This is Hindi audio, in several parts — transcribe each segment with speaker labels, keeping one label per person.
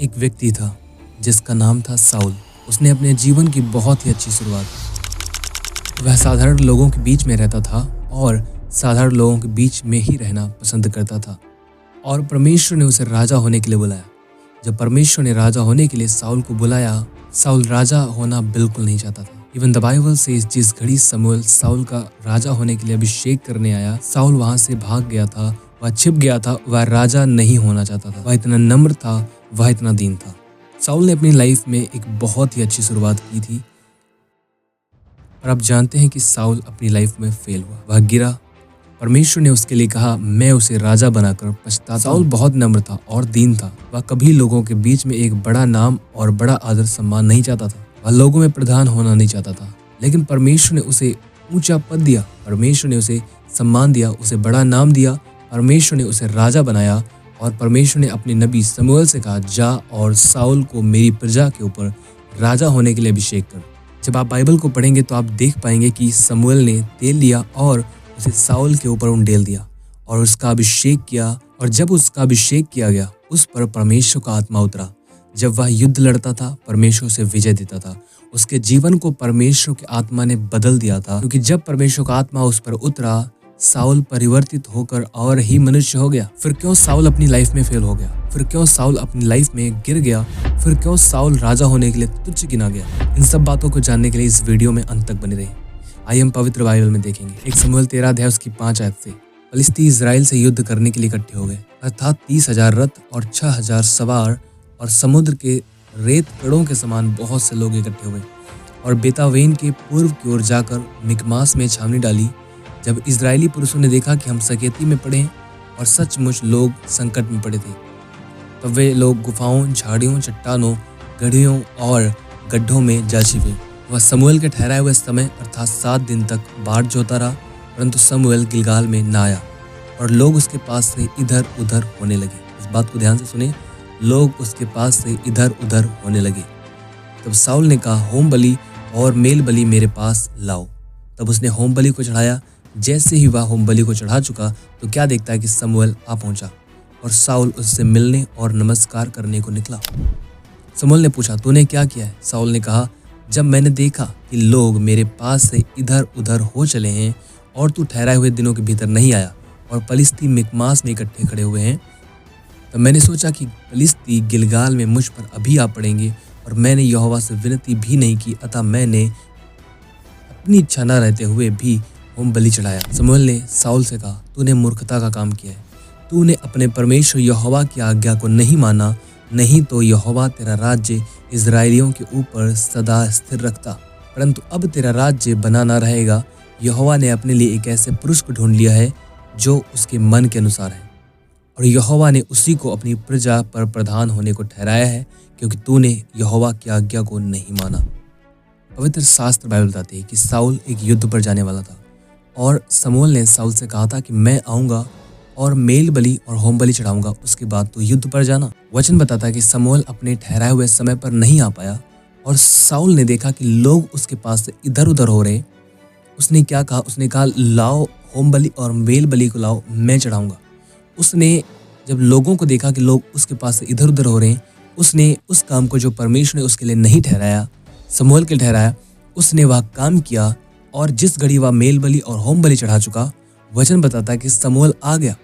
Speaker 1: एक व्यक्ति था जिसका नाम था साउल। उसने अपने जीवन की बहुत ही अच्छी शुरुआत की। वह साधारण लोगों के बीच में रहता था और साधारण लोगों के बीच में ही रहना पसंद करता था और परमेश्वर ने उसे राजा होने के लिए बुलाया। जब परमेश्वर ने राजा होने के लिए साउल को बुलाया, साउल राजा होना बिल्कुल नहीं चाहता था। इवन द बाइबल से जिस घड़ी शमूएल साउल का राजा होने के लिए अभिषेक करने आया, साउल वहां से भाग गया था, वह छिप गया था, वह राजा नहीं होना चाहता था। वह इतना नम्र था, वह इतना दीन था। साउल ने अपनी लाइफ में एक बहुत ही अच्छी शुरुआत की थी और आप जानते हैं कि साउल अपनी लाइफ में फेल हुआ। वह गिरा। परमेश्वर ने उसके लिए कहा, मैं उसे राजा बनाकर पछताता। साउल बहुत नम्र था और दीन था। वह कभी लोगों के बीच में एक बड़ा नाम और बड़ा आदर सम्मान नहीं चाहता था। वह लोगों में प्रधान होना नहीं चाहता था, लेकिन परमेश्वर ने उसे ऊंचा पद दिया, परमेश्वर ने उसे सम्मान दिया, उसे बड़ा नाम दिया, परमेश्वर ने उसे राजा बनाया और परमेश्वर ने अपने नबी शमूएल से कहा, जा और साउल को मेरी प्रजा के ऊपर राजा होने के लिए अभिषेक कर। जब आप बाइबल को पढ़ेंगे तो आप देख पाएंगे कि शमूएल ने तेल लिया और उसे साउल के ऊपर उंडेल दिया और उसका अभिषेक किया। और जब उसका अभिषेक किया गया, उस पर परमेश्वर का आत्मा उतरा। जब वह युद्ध लड़ता था, परमेश्वर उसे विजय देता था। उसके जीवन को परमेश्वर के आत्मा ने बदल दिया था, क्योंकि जब परमेश्वर का आत्मा उस पर उतरा, साउल परिवर्तित होकर और ही मनुष्य हो गया। फिर क्यों साउल अपनी लाइफ में फेल हो गया? फिर क्यों साउल अपनी लाइफ में गिर गया? फिर क्यों साउल राजा होने के लिए तुच्छ गिना गया? इन सब बातों को जानने के लिए इस वीडियो में अंत तक बने रहे। आइए हम पवित्र बाइबल में देखेंगे। 1 शमूएल 13 अध्याय उसकी 5 आयत से फिलिस्ती इजराइल से युद्ध करने के लिए इकट्ठे हो गए, अर्थात 30,000 रथ और 6,000 सवार, और समुद्र के रेत कड़ों के समान बहुत से लोग इकट्ठे हुए और बेतावेन के पूर्व की ओर जाकर मिकमास में छावनी डाली। जब इजरायली पुरुषों ने देखा कि हम सकेती में पड़े और सचमुच लोग संकट में पड़े थे, तब वे लोग गुफाओं, झाड़ियों, चट्टानों, गड्ढियों और गड्ढों में जा छिपे। वह शमूएल के ठहराए हुए समय अर्थात 7 दिन तक बाट जोता रहा, परंतु शमूएल गिलगाल में ना आया और लोग उसके पास से इधर उधर होने लगे। इस बात को ध्यान से सुने, लोग उसके पास से इधर उधर होने लगे। तब साउल ने कहा, होम बलि और मेल बलि मेरे पास लाओ। तब उसने होम बलि को चढ़ाया। जैसे ही वह होम बलि को चढ़ा चुका तो क्या देखता है कि शमूएल आ पहुंचा और साउल उससे मिलने और नमस्कार करने को निकला। शमूएल ने पूछा, तूने क्या किया है? साउल ने कहा, जब मैंने देखा कि लोग मेरे पास से इधर उधर हो चले हैं और तू ठहराए हुए दिनों के भीतर नहीं आया और फिलिस्ती मिकमास में इकट्ठे खड़े हुए हैं, तो मैंने सोचा कि फिलिस्ती गिलगाल में मुझ पर अभी आ पड़ेंगे और मैंने यहोवा से विनती भी नहीं की, अतः मैंने अपनी इच्छा न रहते हुए भी होम बलि चढ़ाया। शमूएल ने साउल से कहा, तूने मूर्खता का काम किया है। तूने अपने परमेश्वर यहोवा की आज्ञा को नहीं माना, नहीं तो यहोवा तेरा राज्य इजरायलियों के ऊपर सदा स्थिर रखता। परंतु अब तेरा राज्य बना ना रहेगा। यहोवा ने अपने लिए एक ऐसे पुरुष को ढूंढ लिया है जो उसके मन के अनुसार है, और यहोवा ने उसी को अपनी प्रजा पर प्रधान होने को ठहराया है, क्योंकि तूने यहोवा की आज्ञा को नहीं माना। पवित्र शास्त्र बाइबल बताती है कि साउल एक युद्ध पर जाने वाला था और शमूएल ने साउल से कहा था कि मैं आऊँगा और मेल बलि और होम बलि चढ़ाऊंगा, उसके बाद तो युद्ध पर जाना। वचन बताता है कि शमूएल अपने ठहराए हुए समय पर नहीं आ पाया और साउल ने देखा कि लोग उसके पास से इधर उधर हो रहे। उसने क्या कहा? उसने कहा, लाओ होम बलि और मेल बलि को लाओ, मैं चढ़ाऊंगा। उसने जब लोगों को देखा कि लोग उसके पास से इधर उधर हो रहे हैं, उसने उस काम को जो परमेश्वर ने उसके लिए नहीं ठहराया, शमूएल के ठहराया, उसने वह काम किया। और जिस घड़ी वह मेल बलि और होम बलि चढ़ा चुका, वचन बताता है कि शमूएल आ गया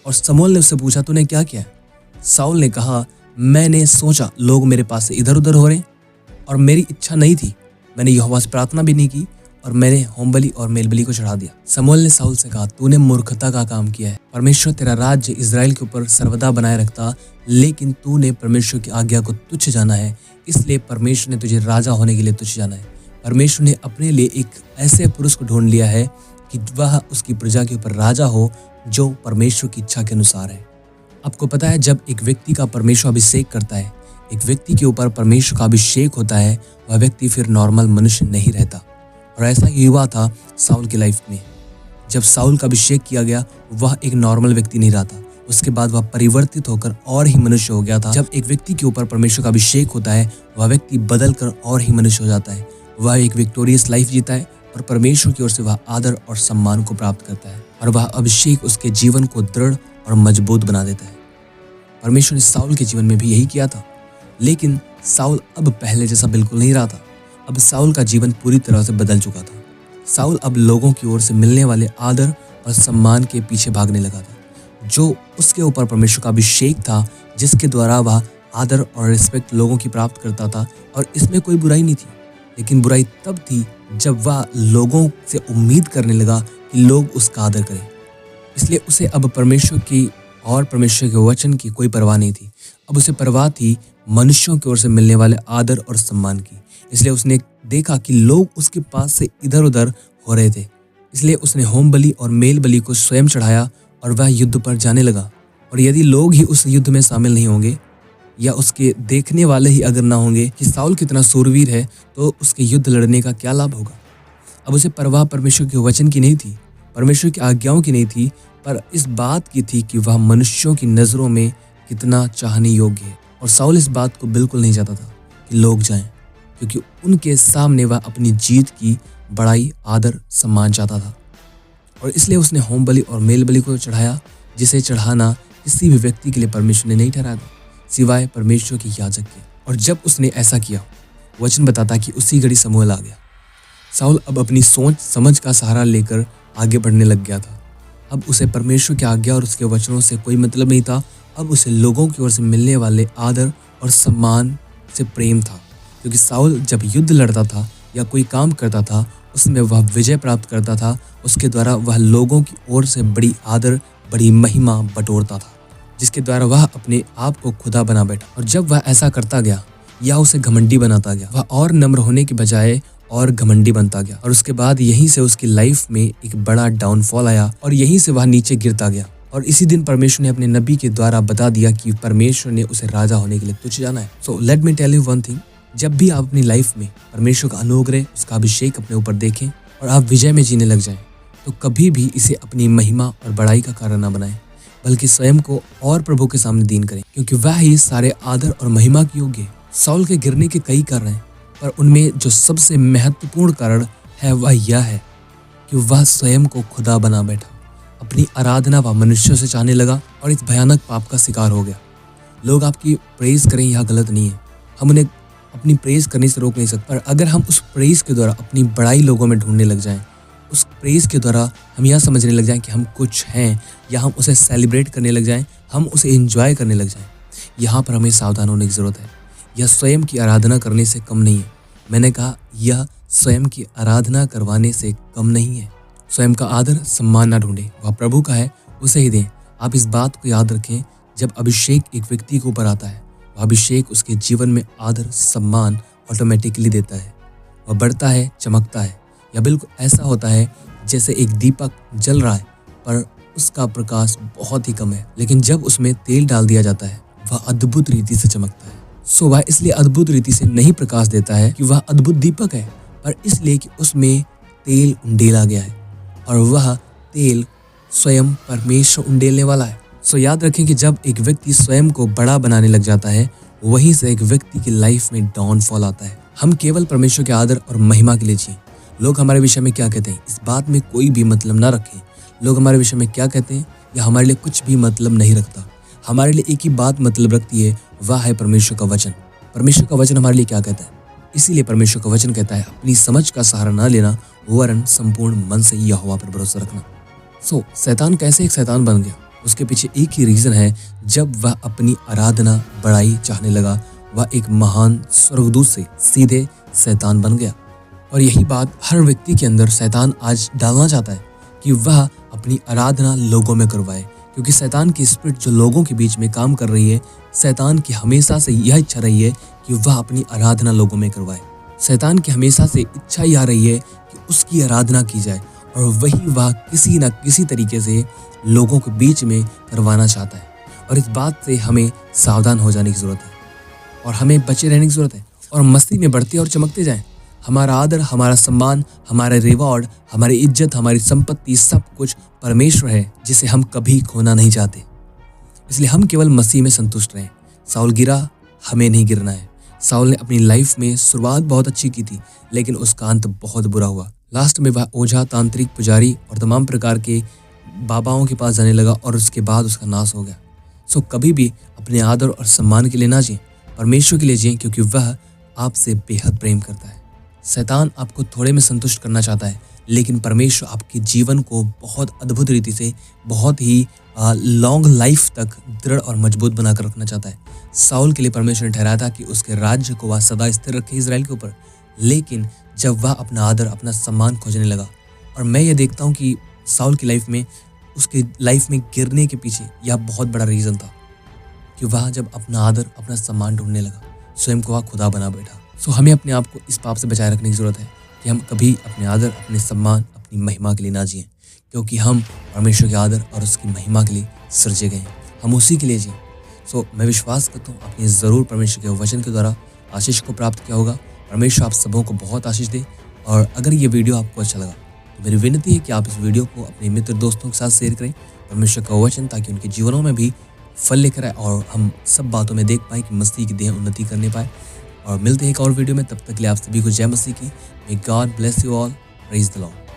Speaker 1: और शमूएल ने उससे पूछा, तूने क्या किया? साउल ने कहा, मैंने सोचा लोग मेरे पास से इधर उधर हो रहे और मेरी इच्छा नहीं थी, मैंने यहोवा से प्रार्थना भी नहीं की और मैंने होम बलि और मेल बलि को चढ़ा दिया। शमूएल ने साउल से कहा, तूने मूर्खता का काम किया है। परमेश्वर तेरा राज्य इजराइल के ऊपर सर्वदा बनाए रखता, लेकिन तूने परमेश्वर की आज्ञा को तुच्छ जाना है, इसलिए परमेश्वर ने तुझे राजा होने के लिए तुच्छ जाना है। परमेश्वर ने अपने लिए एक ऐसे पुरुष को ढूंढ लिया है कि वह उसकी प्रजा के ऊपर राजा हो, जो परमेश्वर की इच्छा के अनुसार है। आपको पता है, जब एक व्यक्ति का परमेश्वर अभिषेक करता है, एक व्यक्ति के ऊपर परमेश्वर का अभिषेक होता है, वह व्यक्ति फिर नॉर्मल मनुष्य नहीं रहता। और ऐसा ही हुआ था साउल की लाइफ में। जब साउल का अभिषेक किया गया, वह एक नॉर्मल व्यक्ति नहीं रहा था। उसके बाद वह परिवर्तित होकर और ही मनुष्य हो गया था। जब एक व्यक्ति के ऊपर परमेश्वर का अभिषेक होता है, वह व्यक्ति बदल कर और ही मनुष्य हो जाता है। वह एक विक्टोरियस लाइफ जीता है और परमेश्वर की ओर से वह आदर और सम्मान को प्राप्त करता है और वह अभिषेक उसके जीवन को दृढ़ और मजबूत बना देता है। परमेश्वर ने साउल के जीवन में भी यही किया था। लेकिन साउल अब पहले जैसा बिल्कुल नहीं रहा था। अब साउल का जीवन पूरी तरह से बदल चुका था। साउल अब लोगों की ओर से मिलने वाले आदर और सम्मान के पीछे भागने लगा था। जो उसके ऊपर परमेश्वर का अभिषेक था, जिसके द्वारा वह आदर और रिस्पेक्ट लोगों की प्राप्त करता था, और इसमें कोई बुराई नहीं थी। लेकिन बुराई तब थी जब वह लोगों से उम्मीद करने लगा कि लोग उसका आदर करें। इसलिए उसे अब परमेश्वर की और परमेश्वर के वचन की कोई परवाह नहीं थी। अब उसे परवाह थी मनुष्यों की ओर से मिलने वाले आदर और सम्मान की। इसलिए उसने देखा कि लोग उसके पास से इधर उधर हो रहे थे। इसलिए उसने होम बलि और मेल बलि को स्वयं चढ़ाया और वह युद्ध पर जाने लगा। और यदि लोग ही उस युद्ध में शामिल नहीं होंगे, या उसके देखने वाले ही अगर ना होंगे कि साउल कितना सूरवीर है, तो उसके युद्ध लड़ने का क्या लाभ होगा। अब उसे परवाह परमेश्वर के वचन की नहीं थी, परमेश्वर की आज्ञाओं की नहीं थी, पर इस बात की थी कि वह मनुष्यों की नज़रों में कितना चाहने योग्य है। और साउल इस बात को बिल्कुल नहीं चाहता था कि लोग जाएं, क्योंकि उनके सामने वह अपनी जीत की बड़ाई, आदर, सम्मान चाहता था। और इसलिए उसने होम बलि और मेल बलि को चढ़ाया, जिसे चढ़ाना किसी भी व्यक्ति के लिए परमेश्वर ने नहीं ठहराया था, सिवाय परमेश्वर के याजक के। और जब उसने ऐसा किया, वचन बताता कि उसी घड़ी समूएल आ गया। साउल अब अपनी सोच समझ का सहारा लेकर आगे बढ़ने लग गया था। अब उसे परमेश्वर की आज्ञा और उसके वचनों से कोई मतलब नहीं था। अब उसे लोगों की ओर से मिलने वाले आदर और सम्मान से प्रेम था, क्योंकि साउल जब युद्ध लड़ता था या कोई काम करता था, उसमें वह विजय प्राप्त करता था। उसके द्वारा वह लोगों की ओर से बड़ी आदर, बड़ी महिमा बटोरता था, जिसके द्वारा वह अपने आप को खुदा बना बैठा। और जब वह ऐसा करता गया या उसे घमंडी बनाता गया, वह और नम्र होने की बजाय और घमंडी बनता गया। और उसके बाद यहीं से उसकी लाइफ में एक बड़ा डाउनफॉल आया और यहीं से वह नीचे गिरता गया। और इसी दिन परमेश्वर ने अपने नबी के द्वारा बता दिया कि परमेश्वर ने उसे राजा होने के लिए तुझे जाना है। So let me tell you one thing, जब भी आप अपनी लाइफ में परमेश्वर का अनुग्रह, उसका अभिषेक अपने ऊपर देखें और आप विजय में जीने लग जाएं, तो कभी भी इसे अपनी महिमा और बड़ाई का कारण न बनाएं, बल्कि स्वयं को और प्रभु के सामने दीन करें, क्योंकि वह ही सारे आदर और महिमा के योग्य है। साउल के गिरने के कई कारण हैं, पर उनमें जो सबसे महत्वपूर्ण कारण है वह यह है कि वह स्वयं को खुदा बना बैठा। अपनी आराधना वह मनुष्यों से चाहने लगा और इस भयानक पाप का शिकार हो गया। लोग आपकी प्रेज करें, यह गलत नहीं है, हम उन्हें अपनी प्रेज करने से रोक नहीं सकते, पर अगर हम उस प्रेज के द्वारा अपनी बड़ाई लोगों में ढूंढने लग जाएं, उस प्रेज के द्वारा हम यह समझने लग जाएं कि हम कुछ हैं, या हम उसे सेलिब्रेट करने लग जाएं, हम उसे एंजॉय करने लग जाएं, यहाँ पर हमें सावधान होने की ज़रूरत है। यह स्वयं की आराधना करने से कम नहीं है। मैंने कहा, यह स्वयं की आराधना करवाने से कम नहीं है। स्वयं का आदर सम्मान ना ढूंढें, वह प्रभु का है, उसे ही दें। आप इस बात को याद रखें, जब अभिषेक एक व्यक्ति के ऊपर आता है, वह अभिषेक उसके जीवन में आदर सम्मान ऑटोमेटिकली देता है। वह बढ़ता है, चमकता है, या बिल्कुल ऐसा होता है जैसे एक दीपक जल रहा है पर उसका प्रकाश बहुत ही कम है, लेकिन जब उसमें तेल डाल दिया जाता है वह अद्भुत रीति से चमकता है। सो वह इसलिए अद्भुत रीति से नहीं प्रकाश देता है कि वह अद्भुत दीपक है, पर इसलिए कि उसमें तेल उंडेला गया है और वह तेल स्वयं परमेश्वर उंडेलने वाला है। सो याद रखें कि जब एक व्यक्ति स्वयं को बड़ा बनाने लग जाता है, वहीं से एक व्यक्ति की लाइफ में डाउनफॉल आता है। हम केवल परमेश्वर के आदर और महिमा के लिए जिए। लोग हमारे विषय में क्या कहते हैं, इस बात में कोई भी मतलब ना रखें। लोग हमारे विषय में क्या कहते हैं या हमारे लिए कुछ भी मतलब नहीं रखता। हमारे लिए एक ही बात मतलब रखती है, वह है परमेश्वर का वचन। परमेश्वर का वचन हमारे लिए क्या कहता है, इसीलिए परमेश्वर का वचन कहता है अपनी समझ का सहारा ना लेना, वरन संपूर्ण मन से यहोवा पर भरोसा रखना। सो शैतान कैसे एक शैतान बन गया, उसके पीछे एक ही रीज़न है। जब वह अपनी आराधना बड़ाई चाहने लगा, वह एक महान स्वर्गदूत से सीधे शैतान बन गया। और यही बात हर व्यक्ति के अंदर शैतान आज डालना चाहता है कि वह अपनी आराधना लोगों में करवाए, क्योंकि शैतान की स्पिरिट जो लोगों के बीच में काम कर रही है, शैतान की हमेशा से यह इच्छा रही है कि वह अपनी आराधना लोगों में करवाए। शैतान की हमेशा से इच्छा यह रही है कि उसकी आराधना की जाए, और वही वह किसी न किसी तरीके से लोगों के बीच में करवाना चाहता है। और इस बात से हमें सावधान हो जाने की ज़रूरत है और हमें बचे रहने की ज़रूरत है, और मस्ती में बढ़ते और चमकते जाएं। हमारा आदर, हमारा सम्मान, हमारे रिवॉर्ड, हमारी इज्जत, हमारी संपत्ति, सब कुछ परमेश्वर है, जिसे हम कभी खोना नहीं चाहते। इसलिए हम केवल मसीह में संतुष्ट रहें। साउल गिरा, हमें नहीं गिरना है। साउल ने अपनी लाइफ में शुरुआत बहुत अच्छी की थी, लेकिन उसका अंत बहुत बुरा हुआ। लास्ट में वह ओझा, तांत्रिक, पुजारी और तमाम प्रकार के बाबाओं के पास जाने लगा और उसके बाद उसका नाश हो गया। सो कभी भी अपने आदर और सम्मान के लिए ना जिए, परमेश्वर के लिए जिएं क्योंकि वह आपसे बेहद प्रेम करता है। शैतान आपको थोड़े में संतुष्ट करना चाहता है, लेकिन परमेश्वर आपके जीवन को बहुत अद्भुत रीति से, बहुत ही लॉन्ग लाइफ तक दृढ़ और मजबूत बनाकर रखना चाहता है। साउल के लिए परमेश्वर ने ठहराया था कि उसके राज्य को वह सदा स्थिर रखे इजराइल के ऊपर, लेकिन जब वह अपना आदर, अपना सम्मान खोजने लगा, और मैं ये देखता हूँ कि साउल की लाइफ में, उसके लाइफ में गिरने के पीछे यह बहुत बड़ा रीज़न था कि वह जब अपना आदर, अपना सम्मान ढूंढने लगा, स्वयं को वह खुदा बना बैठा। सो हमें अपने आप को इस पाप से बचाए रखने की ज़रूरत है कि हम कभी अपने आदर, अपने सम्मान, अपनी महिमा के लिए ना जिएं, क्योंकि हम परमेश्वर के आदर और उसकी महिमा के लिए सृजे गए हैं। हम उसी के लिए जिएं। सो मैं विश्वास करता हूँ आपने ज़रूर परमेश्वर के वचन के द्वारा आशीष को प्राप्त किया होगा। परमेश्वर आप सबों को बहुत आशीष दे। और अगर ये वीडियो आपको अच्छा लगा तो मेरी विनती है कि आप इस वीडियो को अपने मित्र दोस्तों के साथ शेयर करें, परमेश्वर का वचन, ताकि उनके जीवनों में भी फल लेकर आए और हम सब बातों में देख पाए कि मसीह की देह उन्नति करने पाए। और मिलते हैं एक और वीडियो में, तब तक के लिए आप सभी को जय मसीह की। May God bless you all. Praise the Lord.